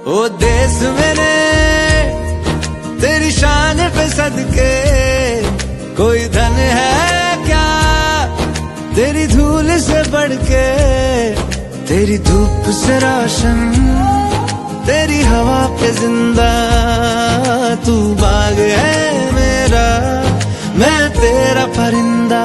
ओ देश मेरे तेरी शान पे सदके, कोई धन है क्या तेरी धूल से बढ़ के। तेरी धूप से रोशन, तेरी हवा पे जिंदा, तू बाग है मेरा, मैं तेरा परिंदा।